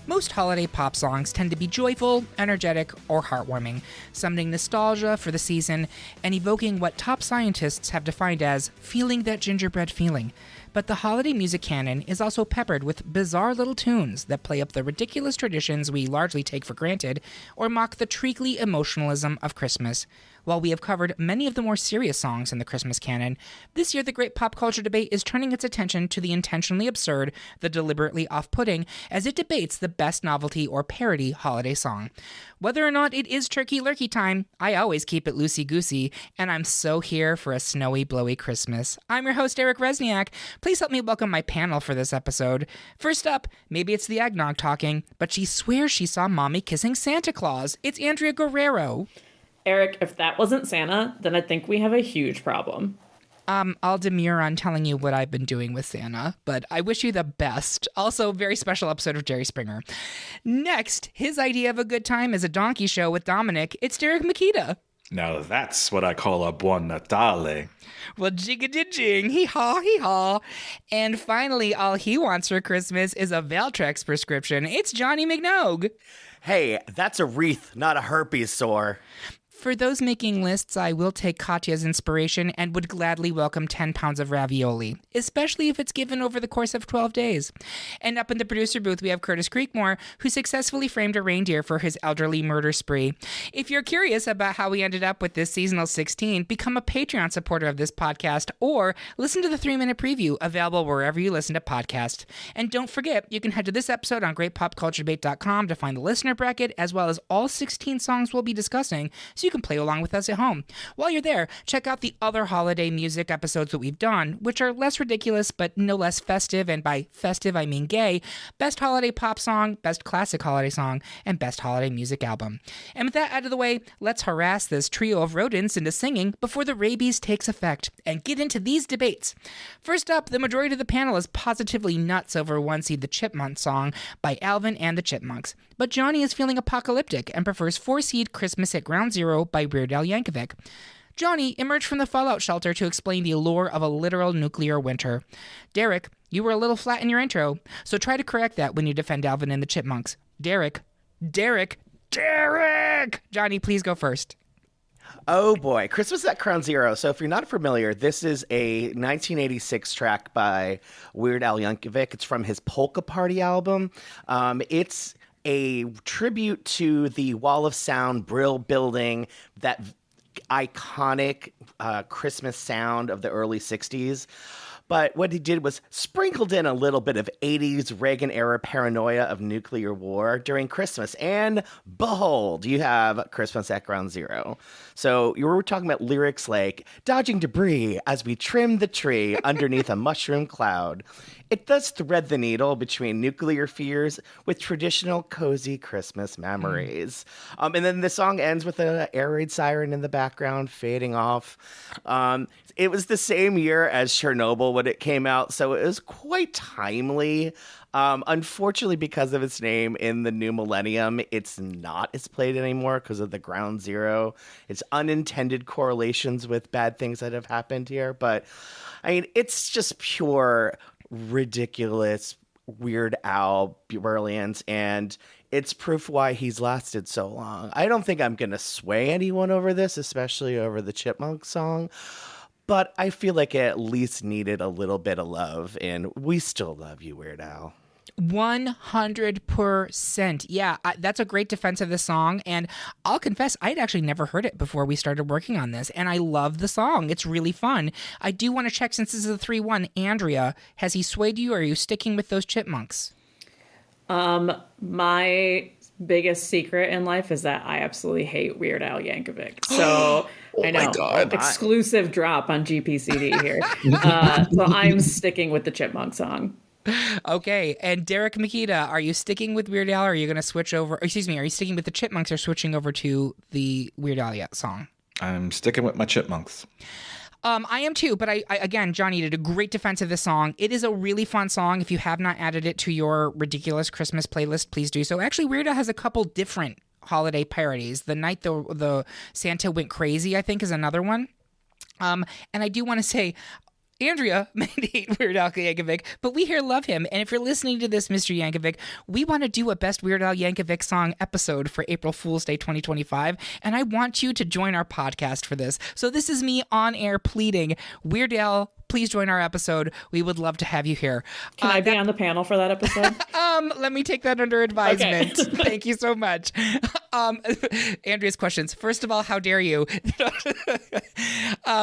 Most holiday pop songs tend to be joyful, energetic, or heartwarming, summoning nostalgia for the season and evoking what top scientists have defined as feeling that gingerbread feeling. But the holiday music canon is also peppered with bizarre little tunes that play up the ridiculous traditions we largely take for granted or mock the treacly emotionalism of Christmas. While we have covered many of the more serious songs in the Christmas canon, this year the great pop culture debate is turning its attention to the intentionally absurd, the deliberately off-putting, as it debates the best novelty or parody holiday song. Whether or not it is turkey-lurkey time, I always keep it loosey-goosey, and I'm so here for a snowy, blowy Christmas. I'm your host, Eric Resniak. Please help me welcome my panel for this episode. First up, maybe it's the eggnog talking, but she swears she saw Mommy kissing Santa Claus. It's Andrea Guerrero. Eric, if that wasn't Santa, then I think we have a huge problem. I'll demur on telling you what I've been doing with Santa, but I wish you the best. Also, very special episode of Jerry Springer. Next, his idea of a good time is a donkey show with Dominick. It's Derek Makita. Now that's what I call a buon Natale. Well, jig-a-ding, hee-haw, hee-haw. And finally, all he wants for Christmas is a Valtrex prescription. It's Johnny McNogue. Hey, that's a wreath, not a herpes sore. For those making lists, I will take Katya's inspiration and would gladly welcome 10 pounds of ravioli, especially if it's given over the course of 12 days. And up in the producer booth, we have Curtis Creekmore, who successfully framed a reindeer for his elderly murder spree. If you're curious about how we ended up with this seasonal 16, become a Patreon supporter of this podcast or listen to the 3-minute preview available wherever you listen to podcasts. And don't forget, you can head to this episode on greatpopculturedebate.com to find the listener bracket, as well as all 16 songs we'll be discussing, so you can play along with us at home. While you're there, check out the other holiday music episodes that we've done, which are less ridiculous but no less festive, and by festive I mean gay. Best holiday pop song, best classic holiday song, and best holiday music album. And with that out of the way, let's harass this trio of rodents into singing before the rabies takes effect and get into these debates. First up, the majority of the panel is positively nuts over One Seed the Chipmunk song by Alvin and the Chipmunks. But Johnny is feeling apocalyptic and prefers 4-Seed Christmas at Ground Zero by Weird Al Yankovic. Johnny emerged from the fallout shelter to explain the allure of a literal nuclear winter. Derek, you were a little flat in your intro, so try to correct that when you defend Alvin and the Chipmunks. Derek! Johnny, please go first. Oh boy, Christmas at Ground Zero. So if you're not familiar, this is a 1986 track by Weird Al Yankovic. It's from his Polka Party album. It's a tribute to the Wall of Sound Brill building, that iconic Christmas sound of the early 60s. But what he did was sprinkled in a little bit of 80s Reagan-era paranoia of nuclear war during Christmas. And behold, you have Christmas at Ground Zero. So you were talking about lyrics like, dodging debris as we trim the tree underneath a mushroom cloud. It does thread the needle between nuclear fears with traditional cozy Christmas memories. And then the song ends with an air raid siren in the background fading off. It was the same year as Chernobyl when it came out, so it was quite timely. Unfortunately, because of its name in the new millennium, it's not as played anymore because of the Ground Zero. It's unintended correlations with bad things that have happened here. But, I mean, it's just pure ridiculous Weird Al brilliance, and it's proof why he's lasted so long. I don't think I'm going to sway anyone over this, especially over the Chipmunk song, but I feel like it at least needed a little bit of love, and we still love you, Weird Al. 100%. Yeah, that's a great defense of the song, and I'll confess, I'd actually never heard it before we started working on this, and I love the song. It's really fun. I do want to check, since this is a 3-1, Andrea, has he swayed you, or are you sticking with those Chipmunks? My biggest secret in life is that I absolutely hate Weird Al Yankovic. So I know, exclusive drop on GPCD here. So I'm sticking with the Chipmunk song. Okay, and Derek Makita, are you sticking with Weird Al, or are you going to switch over? Are you sticking with the Chipmunks or switching over to the Weird Al song? I'm sticking with my Chipmunks. I am too, but I again, Johnny did a great defense of this song. It is a really fun song. If you have not added it to your ridiculous Christmas playlist, please do so. Actually, Weird Al has a couple different holiday parodies. The Night the Santa Went Crazy, I think, is another one. And I do want to say, Andrea might hate Weird Al Yankovic, but we here love him. And if you're listening to this, Mr. Yankovic, we want to do a Best Weird Al Yankovic Song episode for April Fool's Day 2025. And I want you to join our podcast for this. So this is me on air pleading, Weird Al, please join our episode. We would love to have you here. Can I be on the panel for that episode? Let me take that under advisement. Okay. Thank you so much. Andrea's questions. First of all, how dare you?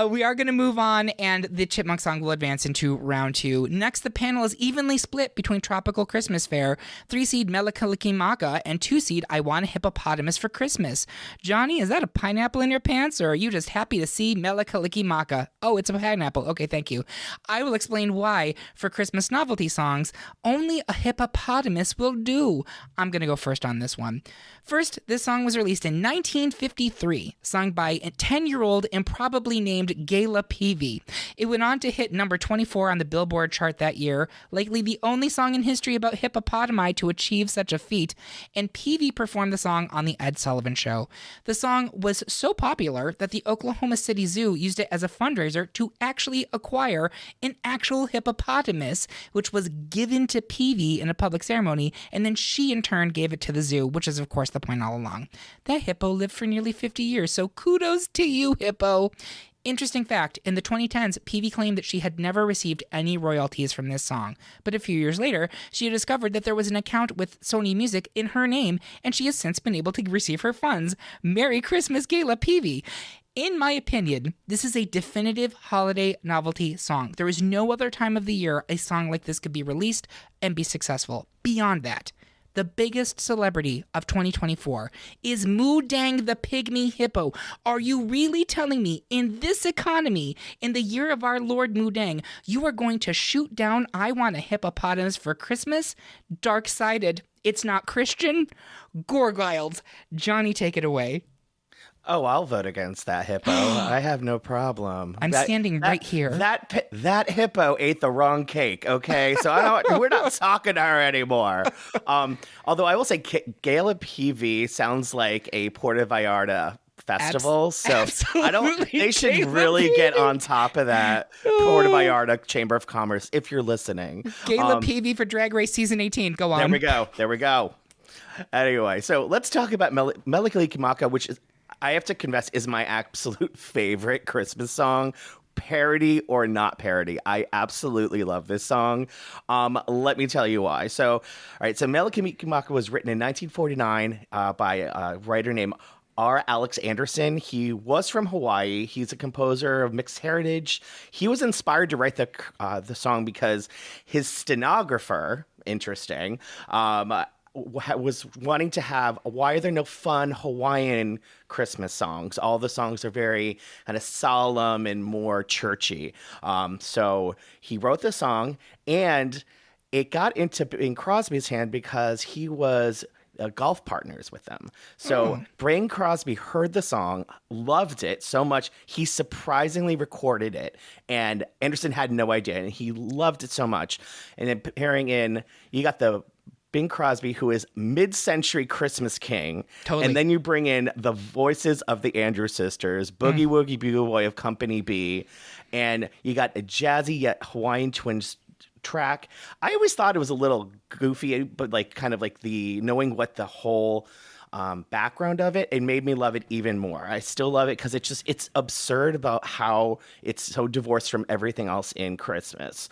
We are going to move on, and the Chipmunk song will advance into round 2. Next, the panel is evenly split between Tropical Christmas Fair, 3-seed Melikalikimaka, and 2-seed I Want a Hippopotamus for Christmas. Johnny, is that a pineapple in your pants, or are you just happy to see Melikalikimaka? Oh, it's a pineapple. Okay, thank you. I will explain why, for Christmas novelty songs, only a hippopotamus will do. I'm going to go first on this one. First, this song was released in 1953, sung by a 10-year-old improbably named Gayla Peavy. It went on to hit number 24 on the Billboard chart that year, likely the only song in history about hippopotami to achieve such a feat, and Peavy performed the song on The Ed Sullivan Show. The song was so popular that the Oklahoma City Zoo used it as a fundraiser to actually acquire an actual hippopotamus, which was given to Peavy in a public ceremony, and then she in turn gave it to the zoo, which is of course the point all along. That hippo lived for nearly 50 years, so kudos to you, hippo. Interesting fact, in the 2010s, Peavy claimed that she had never received any royalties from this song. But a few years later, she discovered that there was an account with Sony Music in her name, and she has since been able to receive her funds. Merry Christmas, Gayla Peavy. In my opinion, this is a definitive holiday novelty song. There is no other time of the year a song like this could be released and be successful. Beyond that, the biggest celebrity of 2024 is Moo Dang the Pygmy Hippo. Are you really telling me in this economy, in the year of our Lord Moo Dang, you are going to shoot down I Want a Hippopotamus for Christmas? Dark-sided. It's not Christian. Gorgiles. Johnny, take it away. Oh, I'll vote against that hippo. I have no problem. I'm standing right here. That hippo ate the wrong cake. Okay, so we're not talking to her anymore. Although I will say, Gayla Peavy sounds like a Puerto Vallarta festival. So I don't. They should really get on top of that Puerto Vallarta Chamber of Commerce if you're listening. Gayla Peavy for Drag Race Season 18. Go on. There we go. Anyway, so let's talk about Melikalikimaka, which is, I have to confess, is my absolute favorite Christmas song. Parody or not parody, I absolutely love this song. Let me tell you why. So, all right, so Melikalikimaka was written in 1949 by a writer named R. Alex Anderson. He was from Hawaii. He's a composer of mixed heritage. He was inspired to write the song because his stenographer, interesting, was wanting to have, why are there no fun Hawaiian Christmas songs? All the songs are very kind of solemn and more churchy. So he wrote the song, and it got into Bing Crosby's hand because he was golf partners with them. So Bing Crosby heard the song, loved it so much, he surprisingly recorded it, and Anderson had no idea, and he loved it so much. And then pairing in, you got the Bing Crosby, who is mid-century Christmas king. Totally. And then you bring in the voices of the Andrews Sisters, Boogie Woogie Bugle Boy of Company B, and you got a jazzy yet Hawaiian twins track. I always thought it was a little goofy, but like kind of like the knowing what the whole background of it made me love it even more. I still love it because it's absurd about how it's so divorced from everything else in Christmas.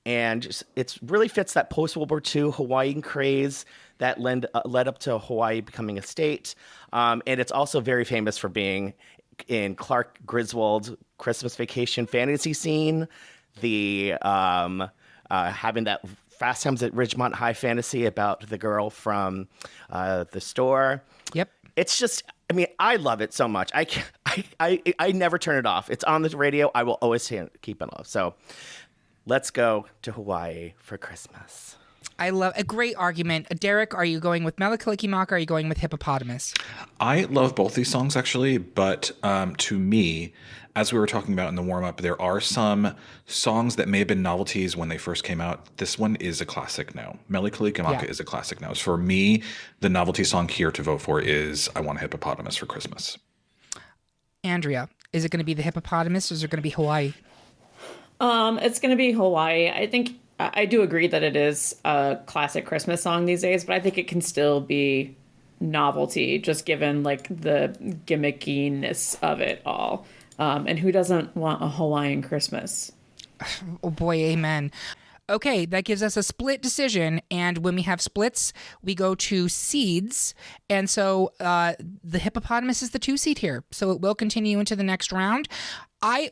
And it really fits that post-World War II Hawaiian craze that led up to Hawaii becoming a state. And it's also very famous for being in Clark Griswold's Christmas Vacation fantasy scene, the having that Fast Times at Ridgemont High fantasy about the girl from the store. Yep. It's just, I mean, I love it so much. I never turn it off. It's on the radio. I will always keep it off. So let's go to Hawaii for Christmas. I love a great argument. Derek, are you going with Melikalikimaka or are you going with Hippopotamus? I love both these songs, actually, but to me, as we were talking about in the warm-up, there are some songs that may have been novelties when they first came out. This one is a classic now. Melikalikimaka is a classic now. So for me, the novelty song here to vote for is I Want a Hippopotamus for Christmas. Andrea, is it going to be the hippopotamus or is it going to be Hawaii? It's going to be Hawaii. I think I do agree that it is a classic Christmas song these days, but I think it can still be Novelty, just given like the gimmickiness of it all. And who doesn't want a Hawaiian Christmas? Oh boy, amen. Okay, that gives us a split decision, and when we have splits, we go to seeds, and so the Hippopotamus is the 2 seed here, so it will continue into the next round. I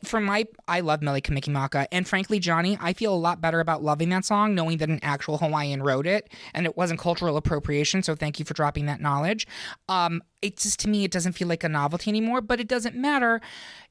love Mele Kalikimaka, and frankly, Johnny, I feel a lot better about loving that song knowing that an actual Hawaiian wrote it, and it wasn't cultural appropriation, so thank you for dropping that knowledge. It just, to me, it doesn't feel like a novelty anymore, but it doesn't matter.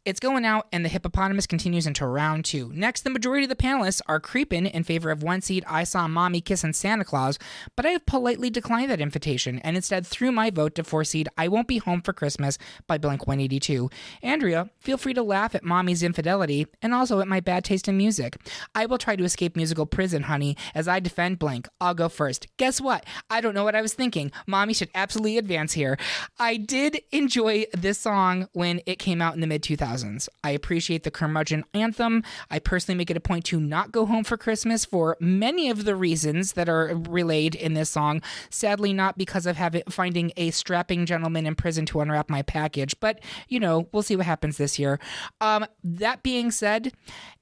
It's going out, and the Hippopotamus continues into round 2. Next, the majority of the panelists are creeping in favor of 1 seed I Saw Mommy Kissing Santa Claus, but I have politely declined that invitation, and instead threw my vote to 4 seed I Won't Be Home for Christmas by Blink-182. Andrea, feel free to laugh at Mommy's infidelity, and also at my bad taste in music. I will try to escape musical prison, honey, as I defend Blink. I'll go first. Guess what? I don't know what I was thinking. Mommy should absolutely advance here. I did enjoy this song when it came out in the mid-2000s. I appreciate the curmudgeon anthem. I personally make it a point to not go home for Christmas for many of the reasons that are relayed in this song. Sadly, not because of finding a strapping gentleman in prison to unwrap my package, but, we'll see what happens this year. That being said,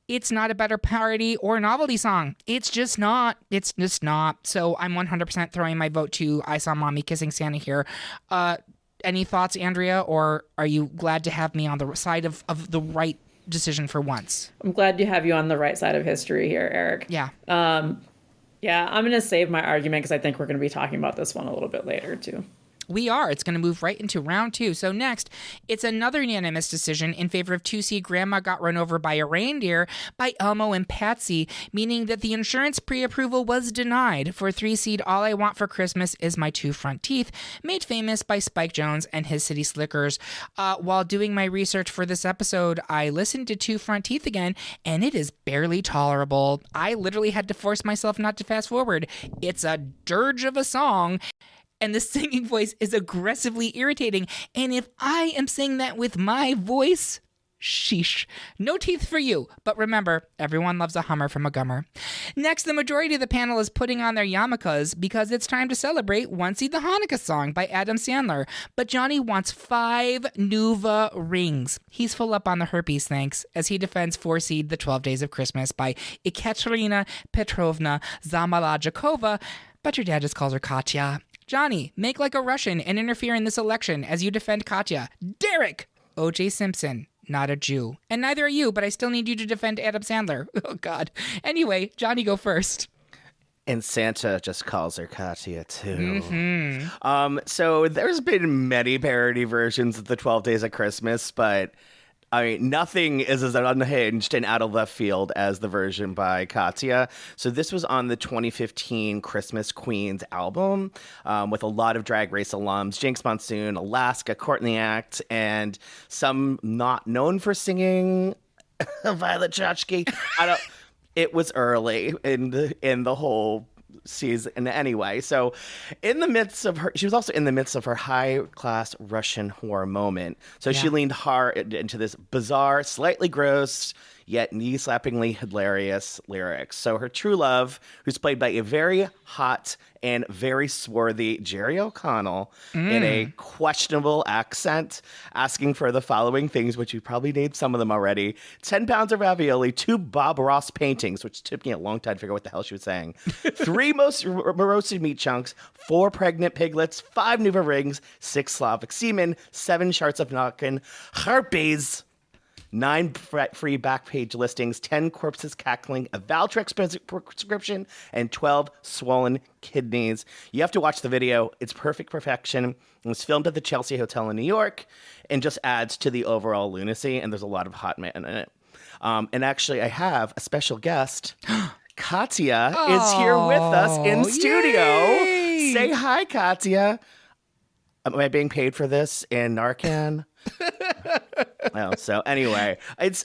it's not a better parody or novelty song. It's just not. It's just not. So I'm 100% throwing my vote to I Saw Mommy Kissing Santa here. Any thoughts, Andrea, or are you glad to have me on the side of the right decision for once? I'm glad to have you on the right side of history here, Eric. Yeah. Yeah, I'm going to save my argument because I think we're going to be talking about this one a little bit later, too. We are. It's going to move right into round 2. So next, it's another unanimous decision in favor of 2 seed Grandma Got Run Over by a Reindeer by Elmo and Patsy, meaning that the insurance pre-approval was denied for 3 seed All I Want for Christmas Is My 2 Front Teeth, made famous by Spike Jonze and his City Slickers. While doing my research for this episode, I listened to 2 Front Teeth again, and it is barely tolerable. I literally had to force myself not to fast forward. It's a dirge of a song, and the singing voice is aggressively irritating. And if I am saying that with my voice, sheesh. No teeth for you. But remember, everyone loves a Hummer from a Gummer. Next, the majority of the panel is putting on their yarmulkes because it's time to celebrate 1 Seed the Hanukkah Song by Adam Sandler. But Johnny wants 5 Nuva rings. He's full up on the herpes, thanks, as he defends 4 Seed The 12 Days of Christmas by Ekaterina Petrovna Zamolodchikova, but your dad just calls her Katya. Johnny, make like a Russian and interfere in this election as you defend Katya. Derek, O.J. Simpson, not a Jew. And neither are you, but I still need you to defend Adam Sandler. Oh, God. Anyway, Johnny, go first. And Santa just calls her Katya, too. Mm-hmm. So there's been many parody versions of the 12 Days of Christmas, but I mean, nothing is as unhinged and out of left field as the version by Katya. So this was on the 2015 Christmas Queens album with a lot of Drag Race alums, Jinx Monsoon, Alaska, Courtney Act, and some not known for singing Violet Chachki. It was early in the whole season anyway. So she was also in the midst of her high-class Russian horror moment. So she leaned hard into this bizarre, slightly gross, yet knee-slappingly hilarious lyrics. So her true love, who's played by a very hot and very swarthy Jerry O'Connell in a questionable accent, asking for the following things, which you probably need some of them already: 10 pounds of ravioli, 2 Bob Ross paintings, which took me a long time to figure out what the hell she was saying, 3 roasted meat chunks, 4 pregnant piglets, 5 Nuva rings, 6 Slavic semen, 7 shards of Nuttin, herpes, 9 free back page listings, 10 corpses cackling, a Valtrex prescription, and 12 swollen kidneys. You have to watch the video. It's perfect perfection. It was filmed at the Chelsea Hotel in New York and just adds to the overall lunacy, and there's a lot of hot man in it. And actually, I have a special guest. Katya is here with us in studio. Yay! Say hi, Katya. Am I being paid for this in Narcan? Well, so anyway, it's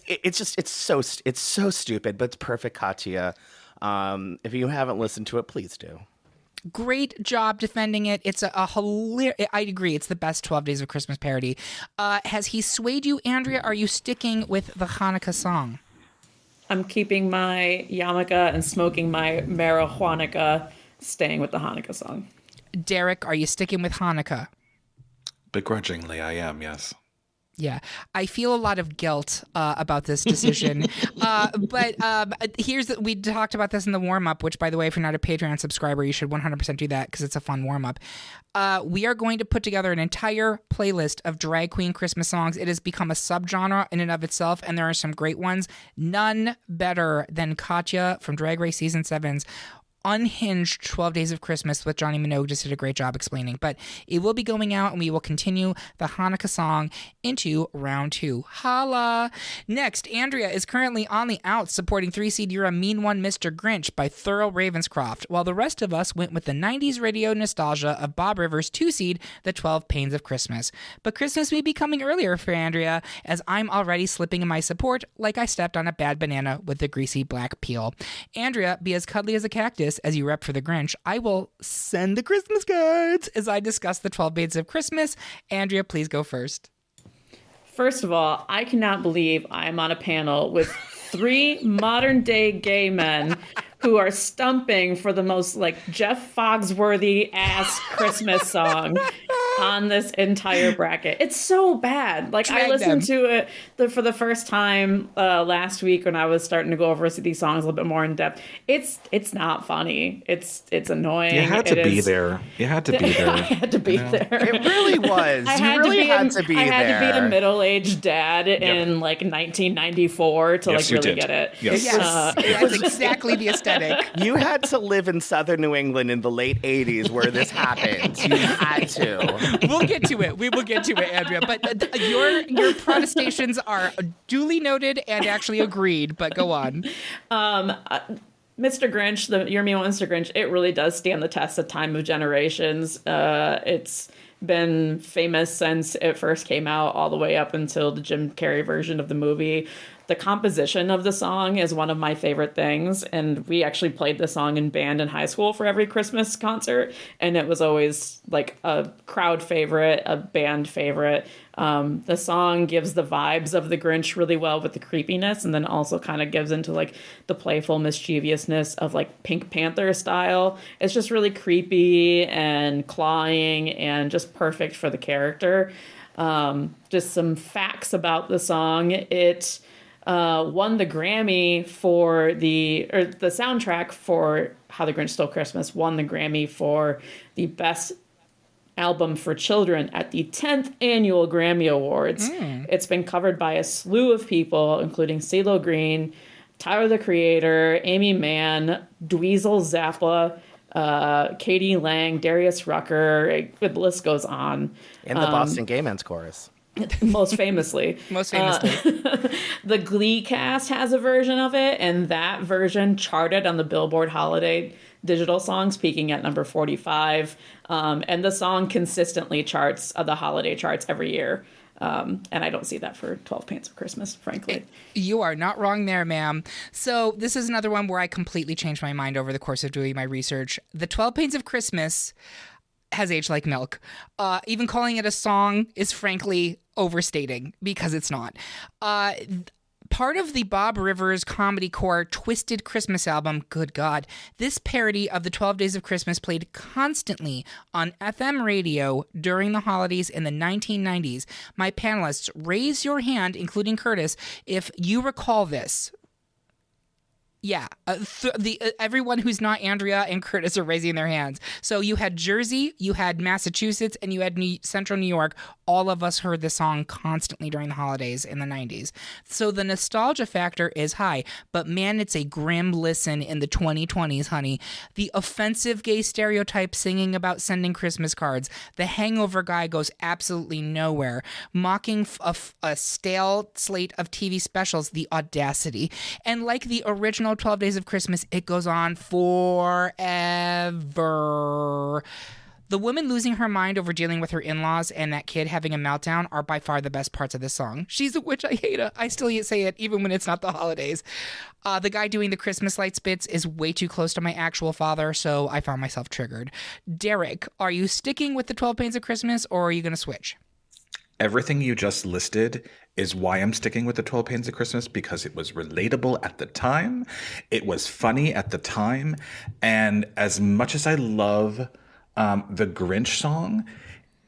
so stupid, but it's perfect, Katya. If you haven't listened to it, please do. Great job defending it. It's a hilarious. I agree. It's the best 12 Days of Christmas parody. Has he swayed you, Andrea? Are you sticking with the Hanukkah song? I'm keeping my yarmulke and smoking my marijuana, staying with the Hanukkah song. Derek, are you sticking with Hanukkah? Begrudgingly, I am, yes. Yeah, I feel a lot of guilt about this decision. But we talked about this in the warm-up, which, by the way, if you're not a Patreon subscriber, you should 100% do that because it's a fun warm-up. We are going to put together an entire playlist of drag queen Christmas songs. It has become a subgenre in and of itself, and there are some great ones. None better than Katya from Drag Race Season 7's Unhinged 12 Days of Christmas, with Johnny Minogue just did a great job explaining. But it will be going out, and we will continue the Hanukkah song into round 2. Holla! Next, Andrea is currently on the outs supporting 3-seed You're a Mean One, Mr. Grinch by Thurl Ravenscroft, while the rest of us went with the 90s radio nostalgia of Bob Rivers' 2-seed The 12 Pains of Christmas. But Christmas may be coming earlier for Andrea, as I'm already slipping in my support like I stepped on a bad banana with the greasy black peel. Andrea, be as cuddly as a cactus as you rep for the Grinch. I will send the Christmas cards as I discuss the 12 Pains of Christmas. Andrea, please go first. First of all, I cannot believe I'm on a panel with 3 modern day gay men who are stumping for the most like Jeff Foxworthy ass Christmas song on this entire bracket. It's so bad. Like I listened to it for the first time last week when I was starting to go over these songs a little bit more in depth. It's not funny. It's annoying. You had to be there. You had to be there. I had to be there. It really was. You really had to be there. I had to be a middle-aged dad in like 1994 to like really get it. Yes. That's exactly the aesthetic. You had to live in southern New England in the late 80s where this happened. You had to. We'll get to it. We will get to it, Andrea. But your protestations are duly noted and actually agreed. But go on. Mr. Grinch, You're Me One, Mr. Grinch, it really does stand the test of time of generations. It's been famous since it first came out all the way up until the Jim Carrey version of the movie. The composition of the song is one of my favorite things, and we actually played the song in band in high school for every Christmas concert, and it was always like a crowd favorite, a band favorite. The song gives the vibes of the Grinch really well with the creepiness, and then also kind of gives into like the playful mischievousness of like Pink Panther style. It's just really creepy and clawing and just perfect for the character. Just some facts about the song. It won the Grammy for the soundtrack for How the Grinch Stole Christmas, won the Grammy for the best album for children at the 10th annual Grammy Awards. It's been covered by a slew of people, including CeeLo Green, Tyler the Creator, Amy Mann, Dweezil Zappa, Katie Lang, Darius Rucker. The list goes on. And the Boston Gay Men's Chorus. Most famously. The Glee cast has a version of it, and that version charted on the Billboard Holiday Digital Songs, peaking at number 45. And the song consistently charts the holiday charts every year. And I don't see that for 12 Pains of Christmas, frankly. You are not wrong there, ma'am. So this is another one where I completely changed my mind over the course of doing my research. The 12 Pains of Christmas has aged like milk. Even calling it a song is frankly overstating because it's not. Part of the Bob Rivers comedy core Twisted Christmas album, good God, this parody of the 12 Days of Christmas played constantly on FM radio during the holidays in the 1990s. My panelists, raise your hand, including Curtis, if you recall this. Yeah, everyone who's not Andrea and Curtis are raising their hands. So you had Jersey, you had Massachusetts, and you had Central New York. All of us heard this song constantly during the holidays in the 90s. So the nostalgia factor is high, but man, it's a grim listen in the 2020s, honey. The offensive gay stereotype singing about sending Christmas cards. The Hangover guy goes absolutely nowhere. Mocking a stale slate of TV specials, the audacity. And like the original 12 Days of Christmas, it goes on forever. The woman losing her mind over dealing with her in-laws and that kid having a meltdown are by far the best parts of this song. She's a witch, I hate her. I still say it even when it's not the holidays. The guy doing the Christmas lights bits is way too close to my actual father, so I found myself triggered. Derek, are you sticking with the 12 Pains of Christmas, or are you going to switch? everything you just listed is why I'm sticking with the 12 Pains of Christmas, because it was relatable at the time. It was funny at the time. And as much as I love the Grinch song,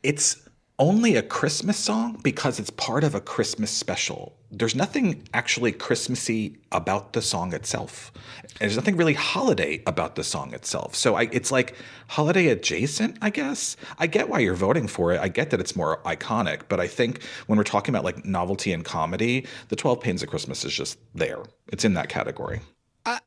it's only a Christmas song because it's part of a Christmas special. There's nothing actually Christmassy about the song itself. There's nothing really holiday about the song itself. So it's like holiday adjacent, I guess. I get why you're voting for it. I get that it's more iconic. But I think when we're talking about like novelty and comedy, the 12 Pains of Christmas is just there. It's in that category.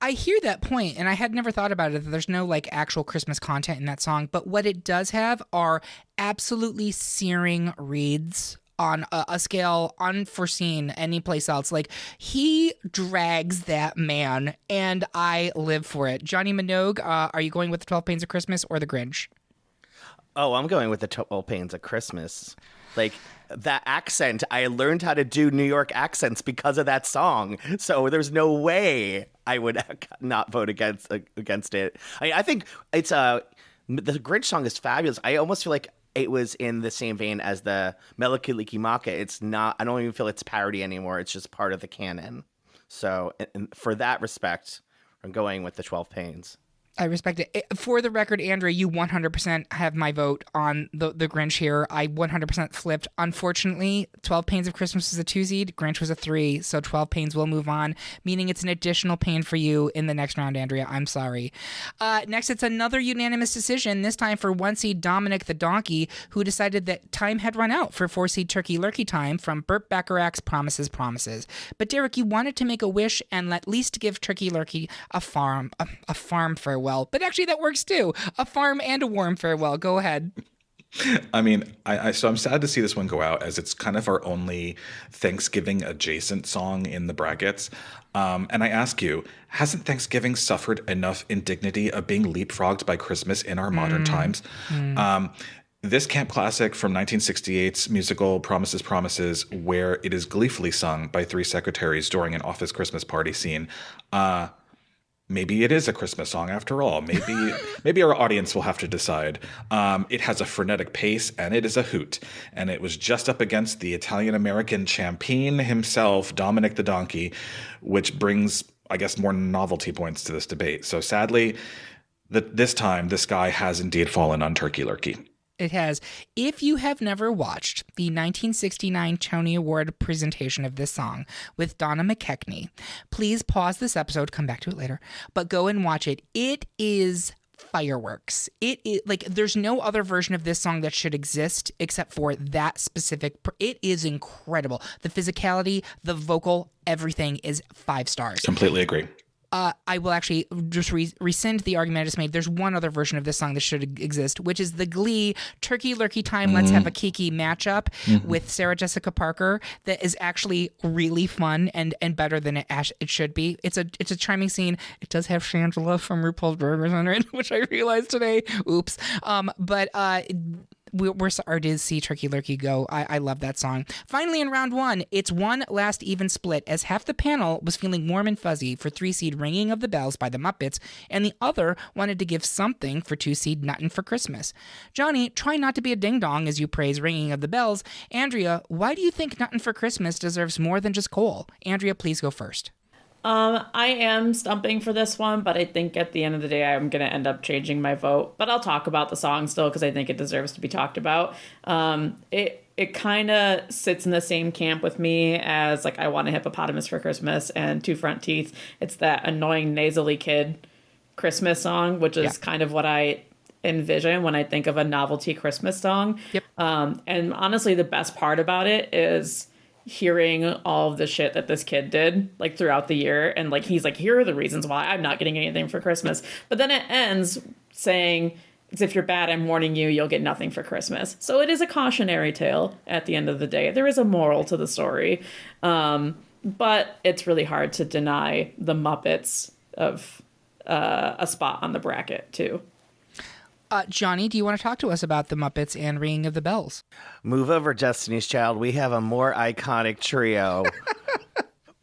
I hear that point, and I had never thought about it, that there's no like actual Christmas content in that song, but what it does have are absolutely searing reads on a scale unforeseen anyplace else. Like, he drags that man, and I live for it. Johnny Minogue, are you going with the 12 Pains of Christmas or the Grinch? Oh, I'm going with the 12 Pains of Christmas. Like, that accent, I learned how to do New York accents because of that song. So there's no way I would not vote against it. I think it's the Grinch song is fabulous. I almost feel like it was in the same vein as the Mele Kalikimaka. It's not. I don't even feel it's parody anymore. It's just part of the canon. So for that respect, I'm going with the 12 Pains. I respect it. For the record, Andrea, you 100% have my vote on the Grinch here. I 100% flipped. Unfortunately, 12 Pains of Christmas is a 2 seed. Grinch was a 3, so 12 Pains will move on, meaning it's an additional pain for you in the next round, Andrea. I'm sorry. Next, it's another unanimous decision, this time for 1 seed Dominick the Donkey, who decided that time had run out for 4 seed Turkey Lurkey Time from Burt Bacharach's Promises, Promises. But Derek, you wanted to make a wish and at least give Turkey Lurkey a farm farewell. But actually that works too. A farm and a warm farewell. Go ahead. I mean, so I'm sad to see this one go out, as it's kind of our only Thanksgiving adjacent song in the brackets. And I ask you, hasn't Thanksgiving suffered enough indignity of being leapfrogged by Christmas in our modern times? This camp classic from 1968's musical Promises, Promises, where it is gleefully sung by 3 secretaries during an office Christmas party scene, maybe it is a Christmas song after all. Maybe our audience will have to decide. It has a frenetic pace, and it is a hoot. And it was just up against the Italian-American champion himself, Dominick the Donkey, which brings, I guess, more novelty points to this debate. So sadly, this time, this guy has indeed fallen on Turkey Lurkey. It has. If you have never watched the 1969 Tony Award presentation of this song with Donna McKechnie, please pause this episode, come back to it later, but go and watch it. It is fireworks. It is like, there's no other version of this song that should exist except for that specific. It is incredible. The physicality, the vocal, everything is 5 stars. Completely agree. I will actually just rescind the argument I just made. There's one other version of this song that should exist, which is the Glee Turkey Lurkey Time Let's Have a Kiki matchup with Sarah Jessica Parker that is actually really fun and better than it should be. It's a charming scene. It does have Shangela from RuPaul's Burgers on it, which I realized today. Oops. But we're sorry to see Turkey Lurkey go. I love that song. Finally, in round 1, it's one last even split, as half the panel was feeling warm and fuzzy for 3 seed Ringing of the Bells by the Muppets, and the other wanted to give something for 2 seed Nuttin' for Christmas. Johnny, try not to be a ding-dong as you praise Ringing of the Bells. Andrea, why do you think Nuttin' for Christmas deserves more than just coal? Andrea, please go first. I am stumping for this one, but I think at the end of the day, I'm going to end up changing my vote. But I'll talk about the song still because I think it deserves to be talked about. It kind of sits in the same camp with me as, like, I Want a Hippopotamus for Christmas and 2 Front Teeth. It's that annoying nasally kid Christmas song, which is kind of what I envision when I think of a novelty Christmas song. Yep. And honestly, the best part about it is hearing all of the shit that this kid did, like, throughout the year. And, like, he's like, here are the reasons why I'm not getting anything for Christmas. But then it ends saying, if you're bad, I'm warning you, you'll get nothing for Christmas. So it is a cautionary tale at the end of the day. There is a moral to the story. But it's really hard to deny the Muppets of a spot on the bracket, too. Johnny, do you want to talk to us about the Muppets and Ringing of the Bells? Move over, Destiny's Child. We have a more iconic trio.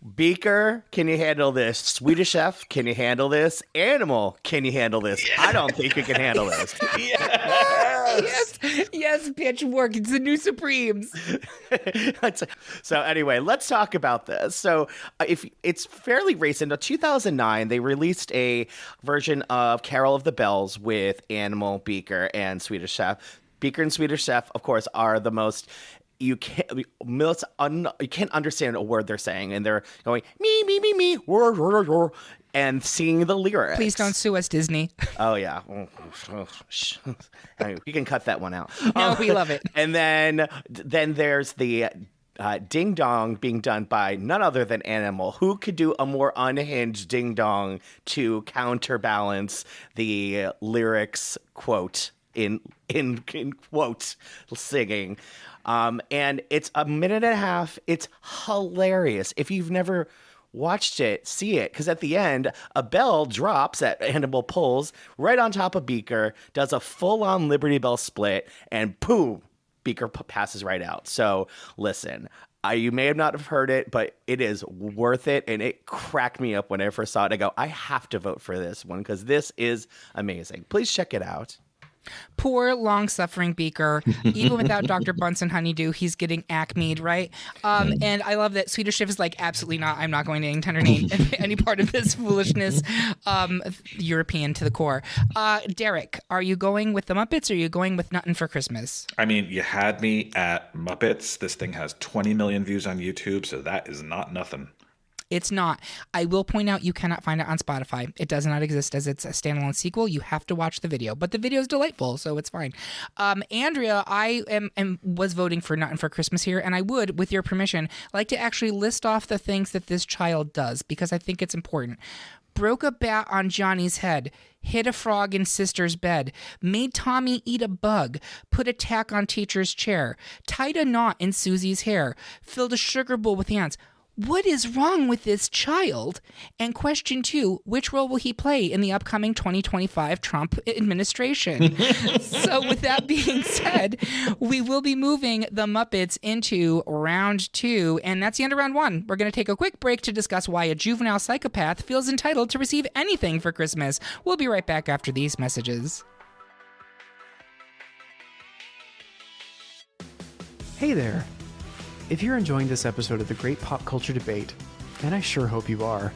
Beaker, can you handle this? Swedish Chef, can you handle this? Animal, can you handle this? Yes. I don't think you can handle this. Yes, Pitchfork. It's the new Supremes. So anyway, let's talk about this. So if it's fairly recent, in 2009, they released a version of Carol of the Bells with Animal, Beaker, and Swedish Chef. Beaker and Swedish Chef, of course, are the most... You can't understand a word they're saying, and they're going me, and singing the lyrics. Please don't sue us, Disney. Oh yeah, I mean, you can cut that one out. No, we love it. And then there's the ding dong being done by none other than Animal. Who could do a more unhinged ding dong to counterbalance the lyrics quote in quote singing? And it's a minute and a half. It's hilarious. If you've never watched it, see it. Because at the end, a bell drops that Animal pulls right on top of Beaker, does a full-on Liberty Bell split, and boom, Beaker passes right out. So listen, you may have not have heard it, but it is worth it. And it cracked me up when I first saw it. I go, I have to vote for this one because this is amazing. Please check it out. Poor, long-suffering Beaker. Even without Dr. Bunsen Honeydew, he's getting acme'd, right? And I love that Swedish Chef is like, absolutely not. I'm not going to entertain any part of this foolishness. European to the core. Derek, are you going with the Muppets or are you going with Nuttin for Christmas? I mean, you had me at Muppets. This thing has 20 million views on YouTube, so that is not nothing. It's not. I will point out you cannot find it on Spotify. It does not exist as it's a standalone sequel. You have to watch the video, but the video is delightful, so it's fine. Andrea, I was voting for Nuttin for Christmas here, and I would, with your permission, like to actually list off the things that this child does because I think it's important. Broke a bat on Johnny's head, hid a frog in sister's bed, made Tommy eat a bug, put a tack on teacher's chair, tied a knot in Susie's hair, filled a sugar bowl with ants. What is wrong with this child? And question 2, which role will he play in the upcoming 2025 Trump administration? So with that being said, we will be moving the Muppets into round 2, and that's the end of round 1. We're going to take a quick break to discuss why a juvenile psychopath feels entitled to receive anything for Christmas. We'll be right back after these messages. Hey there. If you're enjoying this episode of the Great Pop Culture Debate, and I sure hope you are,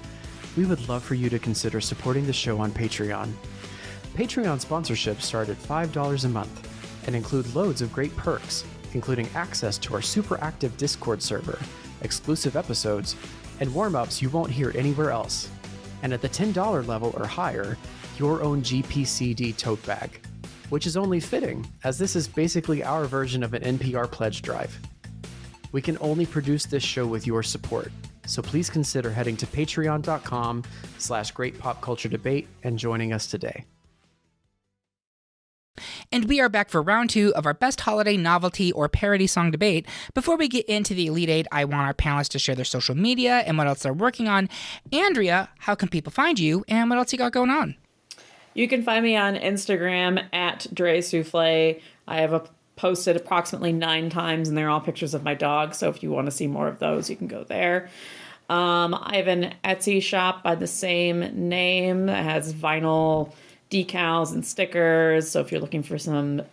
we would love for you to consider supporting the show on Patreon. Patreon sponsorships start at $5 a month and include loads of great perks, including access to our super active Discord server, exclusive episodes, and warm-ups you won't hear anywhere else. And at the $10 level or higher, your own GPCD tote bag, which is only fitting, as this is basically our version of an NPR pledge drive. We can only produce this show with your support, so please consider heading to patreon.com/greatpopculturedebate and joining us today. And we are back for round 2 of our best holiday novelty or parody song debate. Before we get into the Elite 8, I want our panelists to share their social media and what else they're working on. Andrea, how can people find you and what else you got going on? You can find me on Instagram at Dre Souffle. I have posted approximately 9 times, and they're all pictures of my dog. So if you want to see more of those, you can go there. I have an Etsy shop by the same name that has vinyl decals and stickers. So if you're looking for some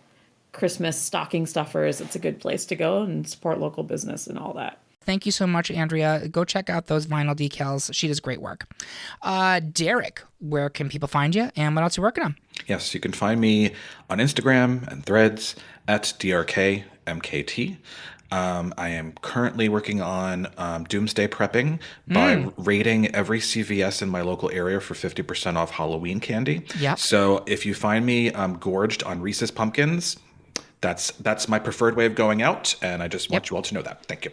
Christmas stocking stuffers, it's a good place to go and support local business and all that. Thank you so much, Andrea. Go check out those vinyl decals. She does great work. Derek, where can people find you and what else are you working on? Yes, you can find me on Instagram and Threads at DRKMKT. I am currently working on doomsday prepping by raiding every CVS in my local area for 50% off Halloween candy. Yep. So if you find me gorged on Reese's pumpkins, that's my preferred way of going out, and I just want you all to know that. Thank you.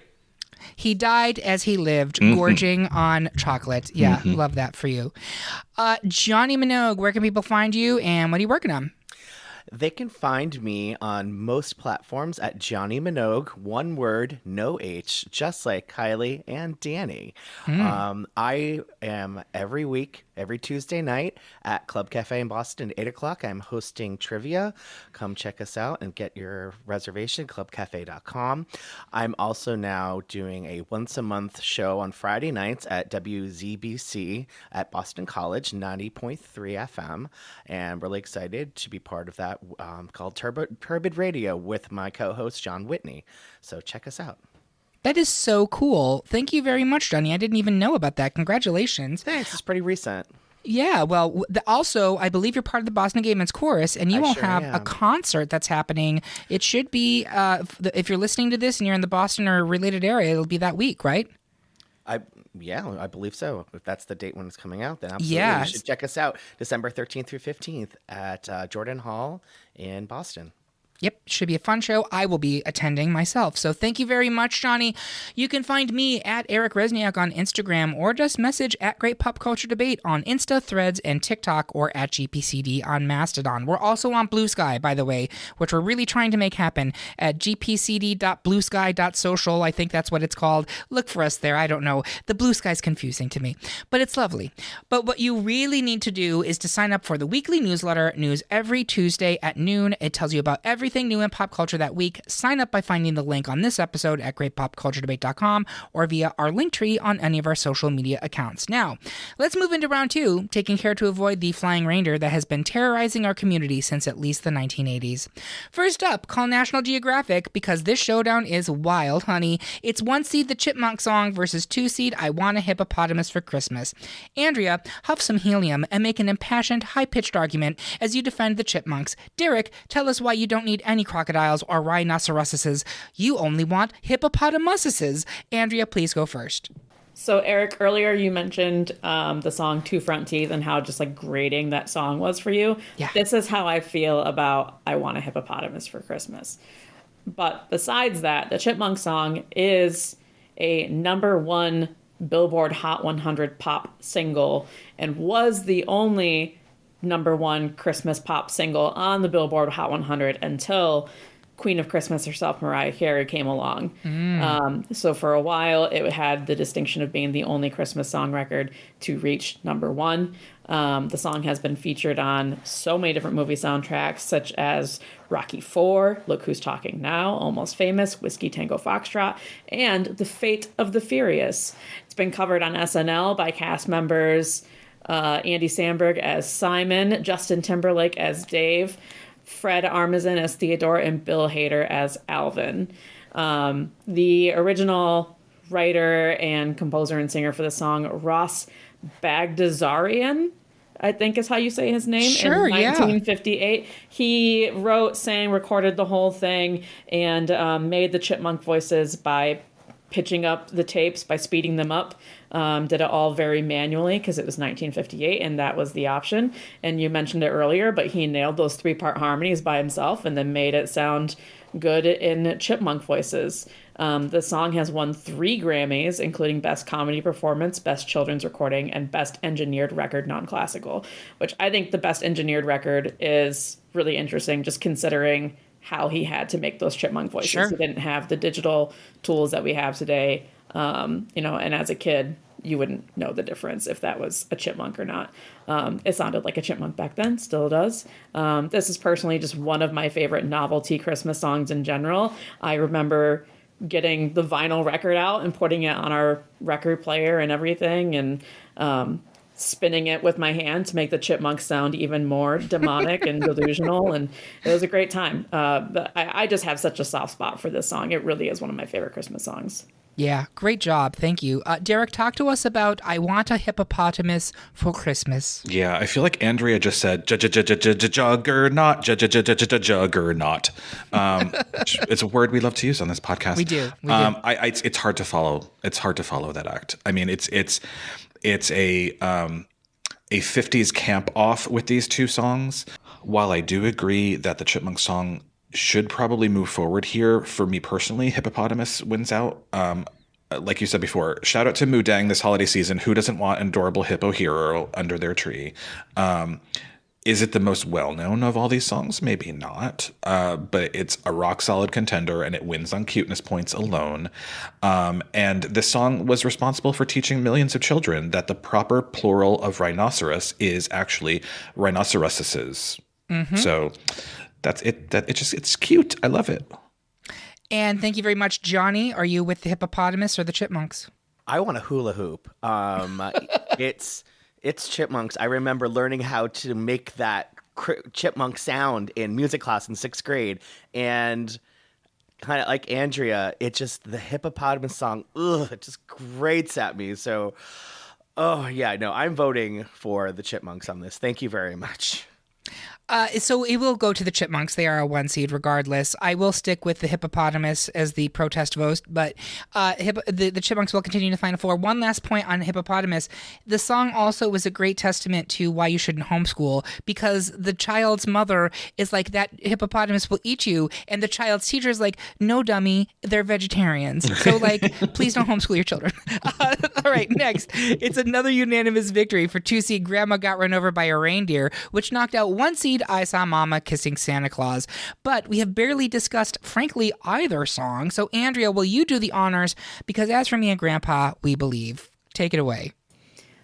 He died as he lived, gorging on chocolate. Yeah, love that for you. Johnny Minogue, where can people find you and what are you working on? They can find me on most platforms at Johnny Minogue, one word, no H, just like Kylie and Danny. I am every week, every Tuesday night at Club Cafe in Boston at 8 o'clock. I'm hosting trivia. Come check us out and get your reservation, clubcafe.com. I'm also now doing a once-a-month show on Friday nights at WZBC at Boston College, 90.3 FM. And really excited to be part of that called Turbid Radio with my co-host, John Whitney. So check us out. That is so cool. Thank you very much, Johnny. I didn't even know about that. Congratulations. Thanks. It's pretty recent. Yeah, well, also, I believe you're part of the Boston Gay Men's Chorus, and you will have a concert that's happening. It should be, if you're listening to this and you're in the Boston or related area, it'll be that week, right? I believe so. If that's the date when it's coming out, then absolutely. Yeah. You should check us out December 13th through 15th at Jordan Hall in Boston. Yep, should be a fun show. I will be attending myself. So thank you very much, Johnny. You can find me at Eric Resniak on Instagram, or just message at Great Pop Culture Debate on Insta, Threads, and TikTok, or at GPCD on Mastodon. We're also on Blue Sky, by the way, which we're really trying to make happen at gpcd.bluesky.social. I think that's what it's called. Look for us there. I don't know. The Blue Sky's confusing to me, but it's lovely. But what you really need to do is to sign up for the weekly newsletter, news every Tuesday at noon. It tells you about everything new in pop culture that week. Sign up by finding the link on this episode at greatpopculturedebate.com or via our link tree on any of our social media accounts. Now, let's move into round two, taking care to avoid the flying reindeer that has been terrorizing our community since at least the 1980s. First up, call National Geographic, because this showdown is wild, honey. It's 1 seed the Chipmunk song versus 2 seed I Want a Hippopotamus for Christmas. Andrea, huff some helium and make an impassioned, high-pitched argument as you defend the Chipmunks. Derek, tell us why you don't need any crocodiles or rhinoceroses. You only want hippopotamuses. Andrea, please go first. So, Eric, earlier you mentioned the song Two Front Teeth and how just like grating that song was for you. Yeah. This is how I feel about I Want a Hippopotamus for Christmas. But besides that, the Chipmunk song is a #1 Billboard Hot 100 pop single and was the only #1 Christmas pop single on the Billboard Hot 100 until Queen of Christmas herself, Mariah Carey, came along. So for a while, it had the distinction of being the only Christmas song record to reach #1. The song has been featured on so many different movie soundtracks, such as Rocky IV, Look Who's Talking Now, Almost Famous, Whiskey Tango Foxtrot, and The Fate of the Furious. It's been covered on SNL by cast members Andy Samberg as Simon, Justin Timberlake as Dave, Fred Armisen as Theodore, and Bill Hader as Alvin. The original writer and composer and singer for the song, Ross Bagdasarian, I think is how you say his name. Sure, in 1958. He wrote, sang, recorded the whole thing, and made the Chipmunk voices by pitching up the tapes, by speeding them up. Did it all very manually because it was 1958 and that was the option. And you mentioned it earlier, but he nailed those 3-part harmonies by himself and then made it sound good in Chipmunk voices. The song has won 3 Grammys, including Best Comedy Performance, Best Children's Recording, and Best Engineered Record Non-Classical, which I think the Best Engineered Record is really interesting, just considering how he had to make those Chipmunk voices. Sure. He didn't have the digital tools that we have today. And as a kid, you wouldn't know the difference if that was a chipmunk or not. It sounded like a chipmunk back then, still does. This is personally just one of my favorite novelty Christmas songs in general. I remember getting the vinyl record out and putting it on our record player and everything, and spinning it with my hand to make the chipmunks sound even more demonic and delusional, and it was a great time. But I just have such a soft spot for this song. It really is one of my favorite Christmas songs. Yeah, great job. Thank you. Derek, talk to us about I Want a Hippopotamus for Christmas. Yeah, I feel like Andrea just said juggernaut, juggernaut. It's a word we love to use on this podcast. We do. It's hard to follow. It's hard to follow that act. I mean, it's a 50s camp off with these two songs. While I do agree that the Chipmunk song should probably move forward here, for me personally, Hippopotamus wins out. Like you said before, shout out to Moodang this holiday season. Who doesn't want an adorable hippo hero under their tree? Is it the most well-known of all these songs? Maybe not, but it's a rock-solid contender, and it wins on cuteness points alone. And this song was responsible for teaching millions of children that the proper plural of rhinoceros is actually rhinoceroses. So that's it. It's cute. I love it. And thank you very much, Johnny. Are you with the hippopotamus or the chipmunks? I want a hula hoop. It's chipmunks. I remember learning how to make that chipmunk sound in music class in 6th grade. And kind of like Andrea, the hippopotamus song, it just grates at me. So, I'm voting for the chipmunks on this. Thank you very much. So it will go to the Chipmunks. They are a 1 seed regardless. I will stick with the hippopotamus as the protest vote, but the Chipmunks will continue to Final Four. One last point on hippopotamus. The song also was a great testament to why you shouldn't homeschool, because the child's mother is like, that hippopotamus will eat you, and the child's teacher is like, no, dummy, they're vegetarians. So, please don't homeschool your children. All right, next. It's another unanimous victory for 2 seed Grandma Got Run Over by a Reindeer, which knocked out 1 seed I Saw Mama Kissing Santa Claus. But we have barely discussed, frankly, either song. So, Andrea, will you do the honors? Because as for me and Grandpa, we believe. Take it away.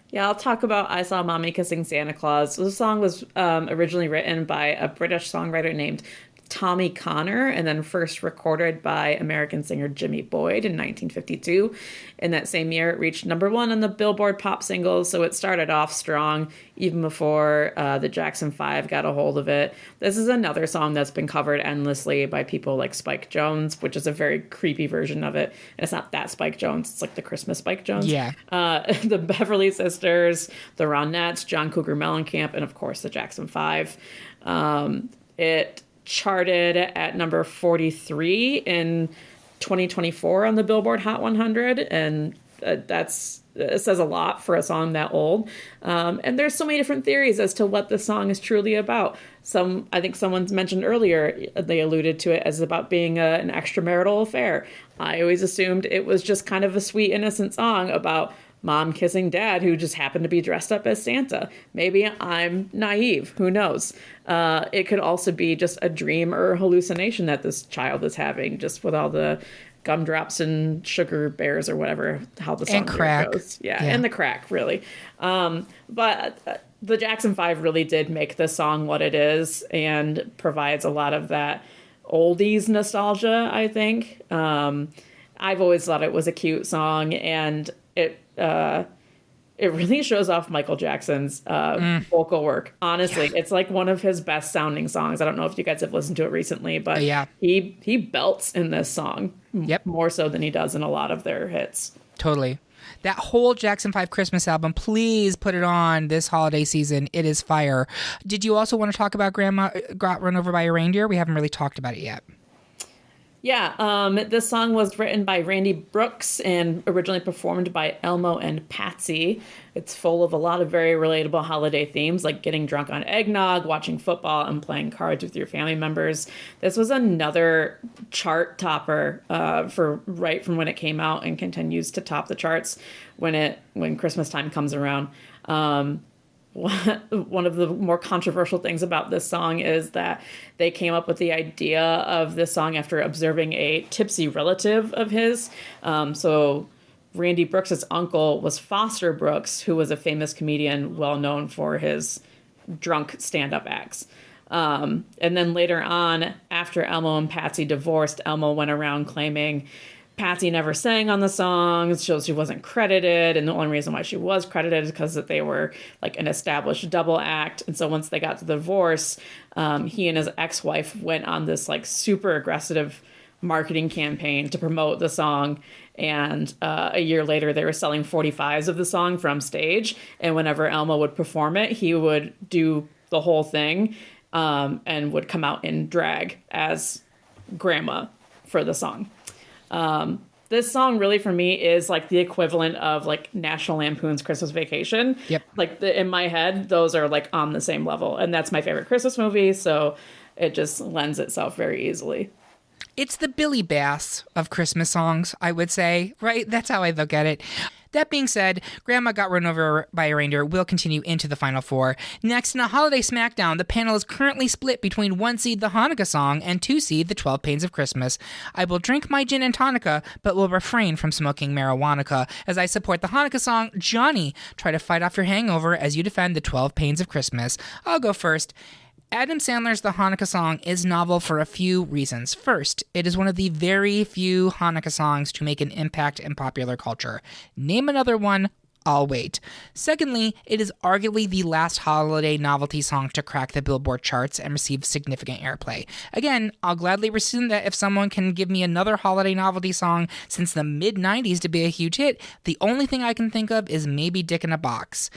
Yeah, I'll talk about I Saw Mommy Kissing Santa Claus. The song was originally written by a British songwriter named Tommy Connor, and then first recorded by American singer Jimmy Boyd in 1952. In that same year, it reached #1 on the Billboard pop singles, so it started off strong even before the Jackson 5 got a hold of it. This is another song that's been covered endlessly by people like Spike Jonze, which is a very creepy version of it. And it's not that Spike Jonze, it's like the Christmas Spike Jonze. Yeah. The Beverly Sisters, the Ronettes, John Cougar Mellencamp, and of course the Jackson 5. It charted at number 43 in 2024 on the Billboard Hot 100, and it says a lot for a song that old. And there's so many different theories as to what the song is truly about. I think someone's mentioned earlier, they alluded to it as about being an extramarital affair. I always assumed it was just kind of a sweet, innocent song about mom kissing dad who just happened to be dressed up as Santa. Maybe I'm naive. Who knows? It could also be just a dream or hallucination that this child is having, just with all the gumdrops and sugar bears or whatever, how the song goes. Yeah, and the crack, really. But the Jackson 5 really did make this song what it is and provides a lot of that oldies nostalgia, I think. I've always thought it was a cute song, and it really shows off Michael Jackson's vocal work. Honestly, it's like one of his best sounding songs. I don't know if you guys have listened to it recently, but he belts in this song more so than he does in a lot of their hits. Totally. That whole Jackson 5 Christmas album, please put it on this holiday season. It is fire. Did you also want to talk about Grandma Got Run Over by a Reindeer? We haven't really talked about it yet. Yeah, this song was written by Randy Brooks and originally performed by Elmo and Patsy. It's full of a lot of very relatable holiday themes, like getting drunk on eggnog, watching football, and playing cards with your family members. This was another chart topper for right from when it came out, and continues to top the charts when Christmas time comes around. One of the more controversial things about this song is that they came up with the idea of this song after observing a tipsy relative of his. So Randy Brooks' uncle was Foster Brooks, who was a famous comedian well known for his drunk stand-up acts. And then later on, after Elmo and Patsy divorced, Elmo went around claiming Patsy never sang on the songs, so she wasn't credited, and the only reason why she was credited is because they were like an established double act. And so once they got to the divorce, he and his ex-wife went on this like super aggressive marketing campaign to promote the song. And a year later, they were selling 45s of the song from stage. And whenever Elmo would perform it, he would do the whole thing and would come out in drag as Grandma for the song. This song really for me is like the equivalent of like National Lampoon's Christmas Vacation. Yep. Like in my head, those are like on the same level, and that's my favorite Christmas movie. So it just lends itself very easily. It's the Billy Bass of Christmas songs, I would say, right? That's how I look at it. That being said, Grandma Got Run Over by a Reindeer will continue into the Final Four. Next, in a Holiday Smackdown, the panel is currently split between 1 seed The Hanukkah Song and 2 seed The 12 Pains of Christmas. I will drink my gin and tonica, but will refrain from smoking marijuana. As I support the Hanukkah song, Johnny, try to fight off your hangover as you defend The 12 Pains of Christmas. I'll go first. Adam Sandler's The Hanukkah Song is novel for a few reasons. First, it is one of the very few Hanukkah songs to make an impact in popular culture. Name another one, I'll wait. Secondly, it is arguably the last holiday novelty song to crack the Billboard charts and receive significant airplay. Again, I'll gladly rescind that if someone can give me another holiday novelty song since the mid-90s to be a huge hit. The only thing I can think of is maybe Dick in a Box.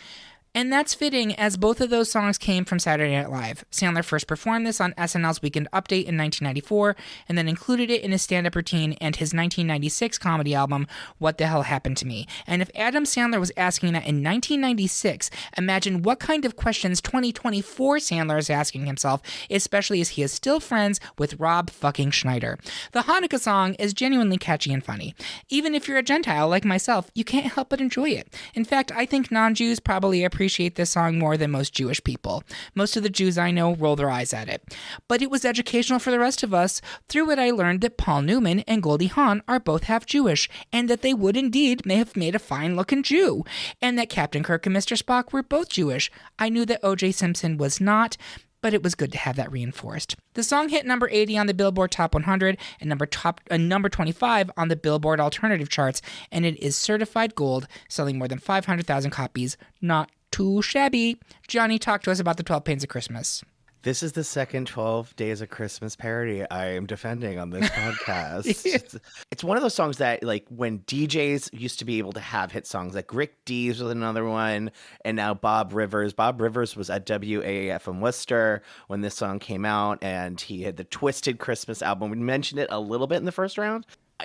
And that's fitting, as both of those songs came from Saturday Night Live. Sandler first performed this on SNL's Weekend Update in 1994, and then included it in his stand-up routine and his 1996 comedy album, What the Hell Happened to Me? And if Adam Sandler was asking that in 1996, imagine what kind of questions 2024 Sandler is asking himself, especially as he is still friends with Rob fucking Schneider. The Hanukkah song is genuinely catchy and funny. Even if you're a Gentile like myself, you can't help but enjoy it. In fact, I think non-Jews probably appreciate this song more than most Jewish people. Most of the Jews I know roll their eyes at it. But it was educational for the rest of us. Through it, I learned that Paul Newman and Goldie Hawn are both half Jewish, and that they would indeed may have made a fine-looking Jew, and that Captain Kirk and Mr. Spock were both Jewish. I knew that O.J. Simpson was not, but it was good to have that reinforced. The song hit number 80 on the Billboard Top 100 and number 25 on the Billboard Alternative charts, and it is certified gold, selling more than 500,000 copies. Not too shabby. Johnny, talk to us about the 12 Pains of Christmas. This is the second 12 Days of Christmas parody I am defending on this podcast. It's one of those songs that, like, when DJs used to be able to have hit songs, like Rick Dees was another one, and now Bob Rivers. Bob Rivers was at WAAF in Worcester when this song came out, and he had the Twisted Christmas album. We mentioned it a little bit in the first round.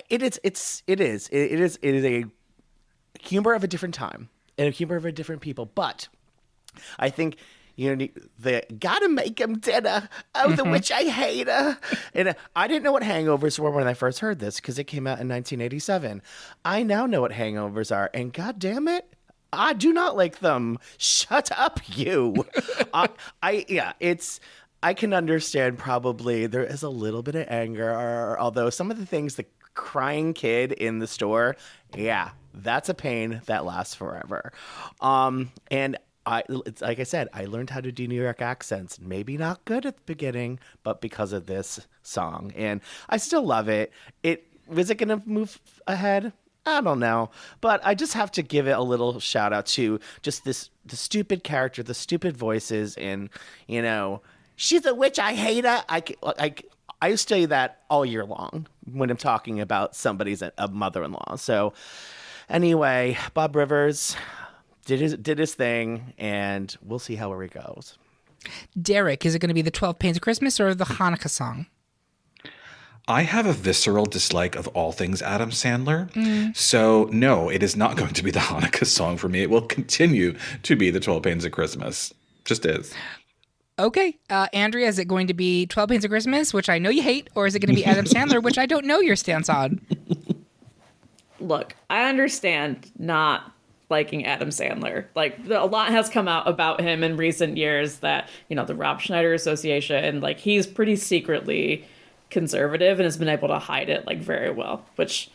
It is a humor of a different time and a humor of a different people, but I think, you know, the gotta make him dinner, the which I hate her. And I didn't know what hangovers were when I first heard this because it came out in 1987. I now know what hangovers are, and god damn it, I do not like them. Shut up, you. I can understand probably there is a little bit of anger, although some of the things, the crying kid in the store, yeah, that's a pain that lasts forever. And it's like I said, I learned how to do New York accents. Maybe not good at the beginning, but because of this song. And I still love it. Was it going to move ahead? I don't know. But I just have to give it a little shout out to just the stupid character, the stupid voices, and, you know, she's a witch, I hate her. I say that all year long when I'm talking about somebody's a mother-in-law. So anyway, Bob Rivers did his thing, and we'll see how it goes. Derek, is it going to be the 12 Pains of Christmas or the Hanukkah song? I have a visceral dislike of all things Adam Sandler. So no, it is not going to be the Hanukkah song for me. It will continue to be the 12 Pains of Christmas. Just is. Okay. Andrea, is it going to be 12 Pains of Christmas, which I know you hate, or is it going to be Adam Sandler, which I don't know your stance on? Look, I understand not liking Adam Sandler. Like, a lot has come out about him in recent years that, you know, the Rob Schneider Association, like, he's pretty secretly conservative and has been able to hide it, like, very well, which,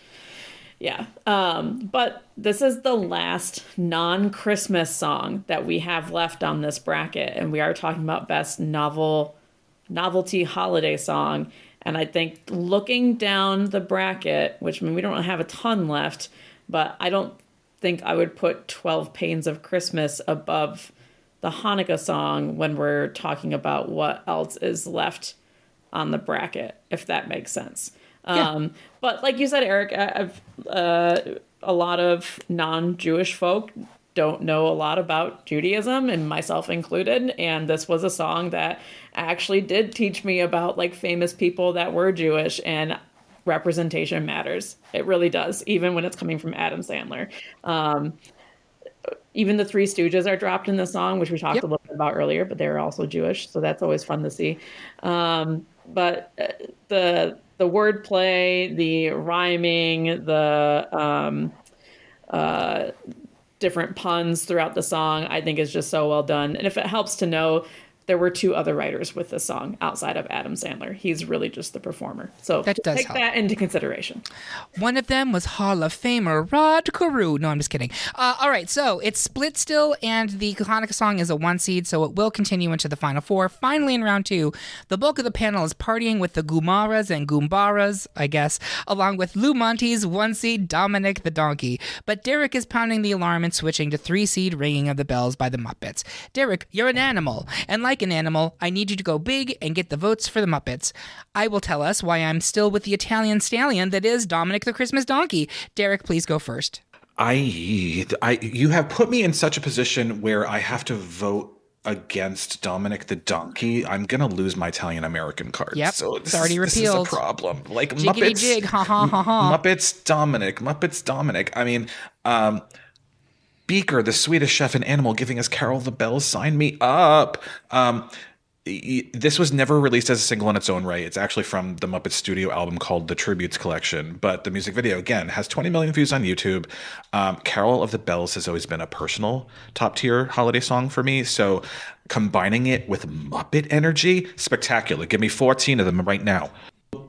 yeah. But this is the last non-Christmas song that we have left on this bracket, and we are talking about best novelty holiday song. And I think looking down the bracket, which, I mean, we don't have a ton left, but I don't think I would put 12 Pains of Christmas above the Hanukkah song when we're talking about what else is left on the bracket, if that makes sense. Yeah. But like you said, Eric, a lot of non-Jewish folk don't know a lot about Judaism, and myself included. And this was a song that actually did teach me about, like, famous people that were Jewish, and representation matters. It really does, even when it's coming from Adam Sandler. Even the Three Stooges are dropped in the song, which we talked a little bit about earlier, but they're also Jewish, so that's always fun to see. But the the wordplay, the rhyming, the different puns throughout the song, I think is just so well done. And if it helps to know, there were 2 other writers with this song outside of Adam Sandler. He's really just the performer. So that does take help. that into consideration. One of them was Hall of Famer Rod Carew. No, I'm just kidding. All right, so it's split still, and the Chanukah song is a 1 seed, so it will continue into the final 4. Finally, in round 2, the bulk of the panel is partying with the Gumaras and Goombaras, I guess, along with Lou Monte's 1 seed Dominick the Donkey. But Derek is pounding the alarm and switching to 3 seed Ringing of the Bells by the Muppets. Derek, you're an animal, and like an animal, I need you to go big and get the votes for the Muppets. I will tell us why I'm still with the Italian stallion that is Dominick the Christmas Donkey. Derek, please go first. You have put me in such a position where I have to vote against Dominick the Donkey. I'm gonna lose my Italian American card. Yep, so it's already repealed. This is a problem. Like Jiggity Muppets, jig, ha ha ha ha. Muppets Dominick. I mean, Beaker, the Swedish chef and animal, giving us Carol the Bells. Sign me up. This was never released as a single in its own right. It's actually from the Muppets studio album called The Tributes Collection. But the music video, again, has 20 million views on YouTube. Carol of the Bells has always been a personal top-tier holiday song for me. So combining it with Muppet energy, spectacular. Give me 14 of them right now.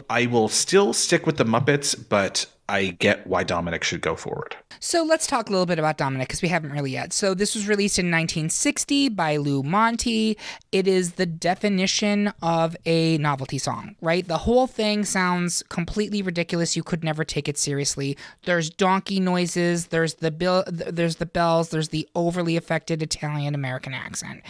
I will still stick with the Muppets, but I get why Dominick should go forward. So let's talk a little bit about Dominick, because we haven't really yet. So this was released in 1960 by Lou Monte. It is the definition of a novelty song, right? The whole thing sounds completely ridiculous. You could never take it seriously. There's donkey noises. There's the bells. There's the overly affected Italian American accent.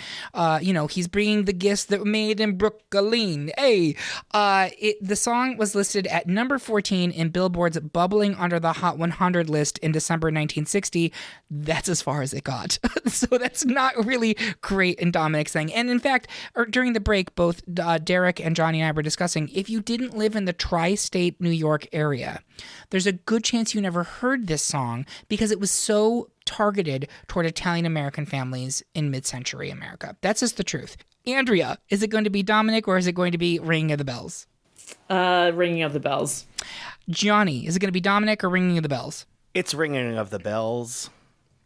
He's bringing the gifts that were made in Brooklyn. Hey, the song was listed at number 14 in Billboard's Bubbling Under the Hot 100 list in December 1960. That's as far as it got. So that's not really great in Dominick's thing. And in fact, during the break, both Derek and Johnny and I were discussing, if you didn't live in the tri-state New York area, there's a good chance you never heard this song because it was so targeted toward Italian-American families in mid-century America. That's just the truth. Andrea, is it going to be Dominick or is it going to be Ringing of the Bells? Ringing of the Bells. Johnny, is it going to be Dominick or Ringing of the Bells? It's Ringing of the Bells.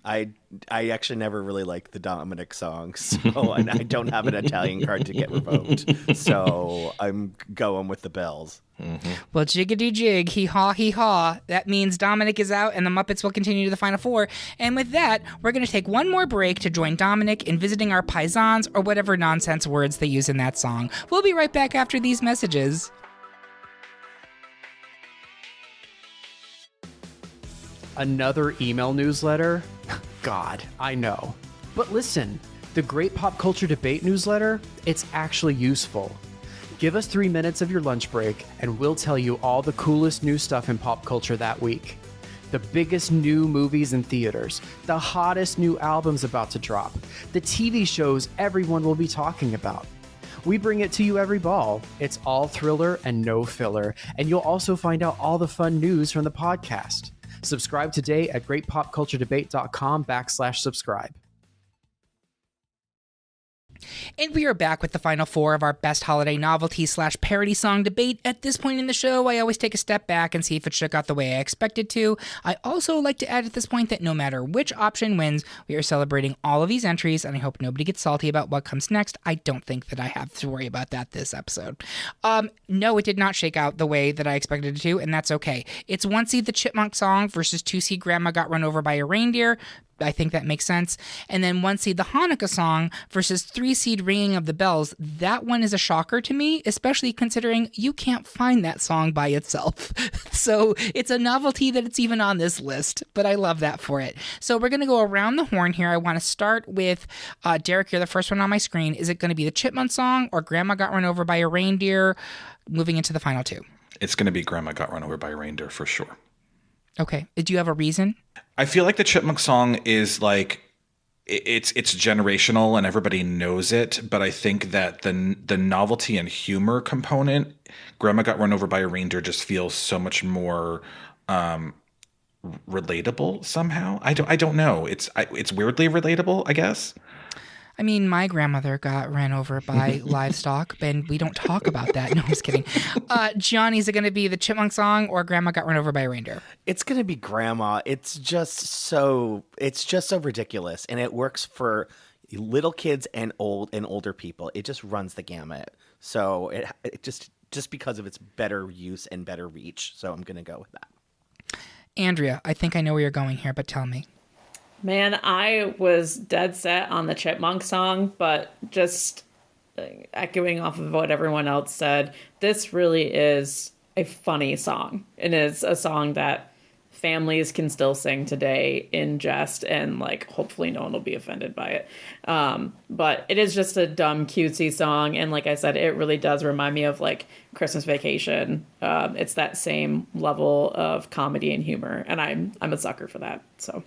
I actually never really liked the Dominick songs, so and I don't have an Italian card to get revoked, so I'm going with the Bells. Mm-hmm. Well, jiggity jig, hee haw. That means Dominick is out and the Muppets will continue to the final 4. And with that, we're going to take one more break to join Dominick in visiting our paisans or whatever nonsense words they use in that song. We'll be right back after these messages. Another email newsletter? God, I know. But listen, the Great Pop Culture Debate newsletter, it's actually useful. Give us 3 minutes of your lunch break and we'll tell you all the coolest new stuff in pop culture that week. The biggest new movies in theaters, the hottest new albums about to drop, the TV shows everyone will be talking about. We bring it to you every ball. It's all thriller and no filler, and you'll also find out all the fun news from the podcast. Subscribe today at greatpopculturedebate.com/subscribe. And we are back with the final 4 of our best holiday novelty / parody song debate. At this point in the show, I always take a step back and see if it shook out the way I expected to. I also like to add at this point that no matter which option wins, we are celebrating all of these entries, and I hope nobody gets salty about what comes next. I don't think that I have to worry about that this episode. No, it did not shake out the way that I expected it to, and that's okay. It's 1 seed the Chipmunk song versus 2 seed Grandma Got Run Over by a Reindeer. I think that makes sense. And then 1 seed the Hanukkah song versus 3 seed Ringing of the Bells. That one is a shocker to me, especially considering you can't find that song by itself. So it's a novelty that it's even on this list, but I love that for it. So we're going to go around the horn here. I want to start with Derek, you're the first one on my screen. Is it going to be the Chipmunk song or Grandma Got Run Over by a Reindeer? Moving into the final 2. It's going to be Grandma Got Run Over by a Reindeer for sure. Okay. Do you have a reason? I feel like the Chipmunk song is like it's generational and everybody knows it, but I think that the novelty and humor component, Grandma Got Run Over by a Reindeer, just feels so much more relatable somehow. I don't know. It's weirdly relatable, I guess. I mean, my grandmother got ran over by livestock, and we don't talk about that. No, I'm just kidding. Johnny, is it going to be the Chipmunk song or Grandma got run over by a reindeer? It's going to be Grandma. It's just so ridiculous, and it works for little kids and older people. It just runs the gamut. So it just because of its better use and better reach. So I'm going to go with that. Andrea, I think I know where you're going here, but tell me. Man, I was dead set on the Chipmunk song, but just echoing off of what everyone else said, this really is a funny song. It is a song that families can still sing today in jest, and like hopefully no one will be offended by it. But it is just a dumb, cutesy song, and like I said, it really does remind me of like Christmas Vacation. It's that same level of comedy and humor, and I'm a sucker for that. So.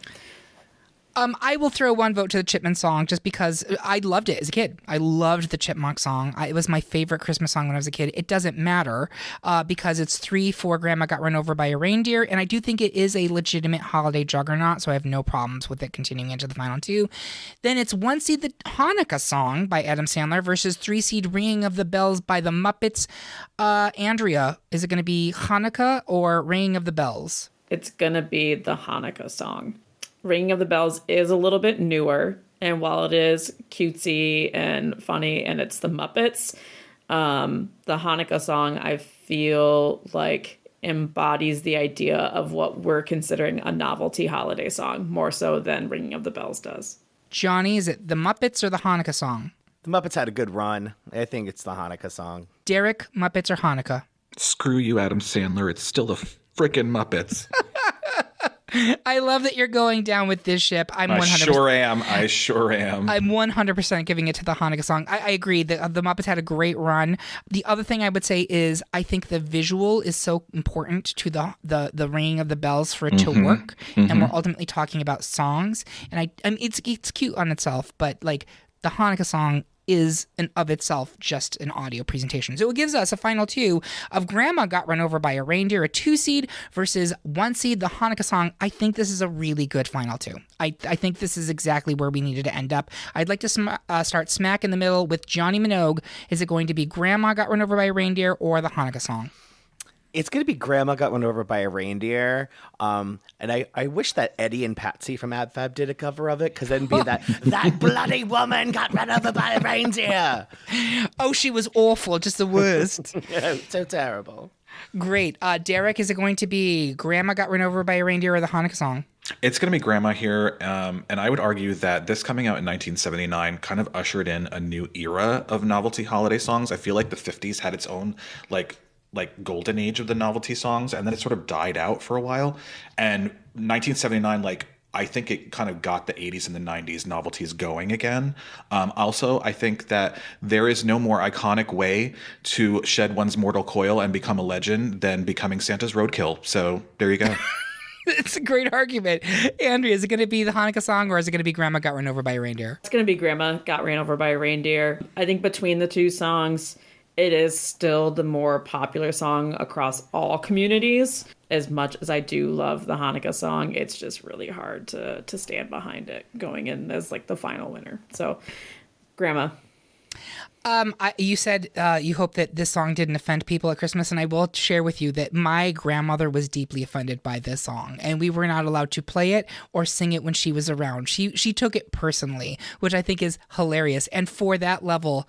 I will throw one vote to the Chipmunk song just because I loved it as a kid. I loved the Chipmunk song. It was my favorite Christmas song when I was a kid. It doesn't matter because it's 3-4 Grandma got run over by a reindeer, and I do think it is a legitimate holiday juggernaut, so I have no problems with it continuing into the final two. Then it's 1 seed the Hanukkah song by Adam Sandler versus 3 seed Ringing of the Bells by the Muppets. Andrea, is it going to be Hanukkah or Ringing of the Bells? It's going to be the Hanukkah song. Ringing of the Bells is a little bit newer, and while it is cutesy and funny and it's the Muppets, the Hanukkah song I feel like embodies the idea of what we're considering a novelty holiday song more so than Ringing of the Bells does. Johnny, is it the Muppets or the Hanukkah song? The Muppets had a good run. I think it's the Hanukkah song. Derek, Muppets or Hanukkah? Screw you, Adam Sandler. It's still the frickin' Muppets. I love that you're going down with this ship. I sure am. I sure am. I'm 100% giving it to the Hanukkah song. I agree that the Muppets had a great run. The other thing I would say is I think the visual is so important to the ringing of the bells for it to work. And we're ultimately talking about songs. And I mean, it's cute on itself, but like the Hanukkah song is of itself just an audio presentation. So it gives us a final two of Grandma Got Run Over by a Reindeer, a 2 seed versus 1 seed, the Hanukkah song. I think this is a really good final two. I think this is exactly where we needed to end up. I'd like to start smack in the middle with Johnny Minogue. Is it going to be Grandma Got Run Over by a Reindeer or the Hanukkah song? It's going to be Grandma Got Run Over by a Reindeer. And I wish that Eddie and Patsy from AbFab did a cover of it, because then be that bloody woman got run over by a reindeer. Oh, she was awful. Just the worst. Yeah, so terrible. Great. Derek, is it going to be Grandma Got Run Over by a Reindeer or the Hanukkah song? It's going to be Grandma here. And I would argue that this coming out in 1979 kind of ushered in a new era of novelty holiday songs. I feel like the 50s had its own like golden age of the novelty songs, and then it sort of died out for a while. And 1979, like, I think it kind of got the 80s and the 90s novelties going again. Also, I think that there is no more iconic way to shed one's mortal coil and become a legend than becoming Santa's roadkill. So there you go. It's a great argument. Andrea, is it going to be the Hanukkah song or is it going to be Grandma Got Run Over by a Reindeer? It's going to be Grandma Got Ran Over by a Reindeer. I think between the two songs, it is still the more popular song across all communities. As much as I do love the Hanukkah song, it's just really hard to stand behind it going in as like the final winner. So, Grandma. You said you hope that this song didn't offend people at Christmas, and I will share with you that my grandmother was deeply offended by this song, and we were not allowed to play it or sing it when she was around. She took it personally, which I think is hilarious. And for that level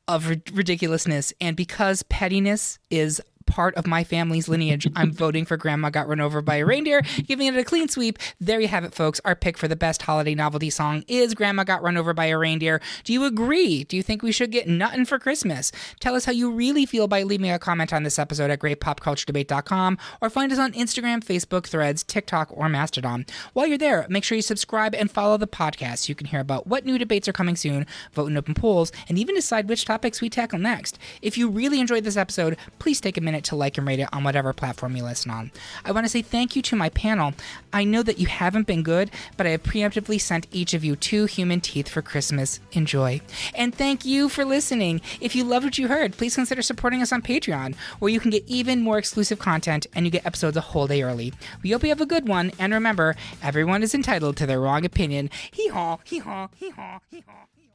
of ridiculousness, and because pettiness is part of my family's lineage, I'm voting for Grandma Got Run Over by a Reindeer, giving it a clean sweep. There you have it, folks. Our pick for the best holiday novelty song is Grandma Got Run Over by a Reindeer. Do you agree? Do you think we should get Nuttin for Christmas? Tell us how you really feel by leaving a comment on this episode at greatpopculturedebate.com, or find us on Instagram, Facebook, Threads, TikTok, or Mastodon. While you're there, make sure you subscribe and follow the podcast so you can hear about what new debates are coming soon, vote in open polls, and even decide which topics we tackle next. If you really enjoyed this episode, please take a minute to like and rate it on whatever platform you listen on. I want to say thank you to my panel. I know that you haven't been good, but I have preemptively sent each of you 2 human teeth for Christmas. Enjoy. And thank you for listening. If you loved what you heard, please consider supporting us on Patreon, where you can get even more exclusive content and you get episodes a whole day early. We hope you have a good one, and remember, everyone is entitled to their wrong opinion. Hee-haw, hee-haw, hee-haw, hee-haw, hee-haw.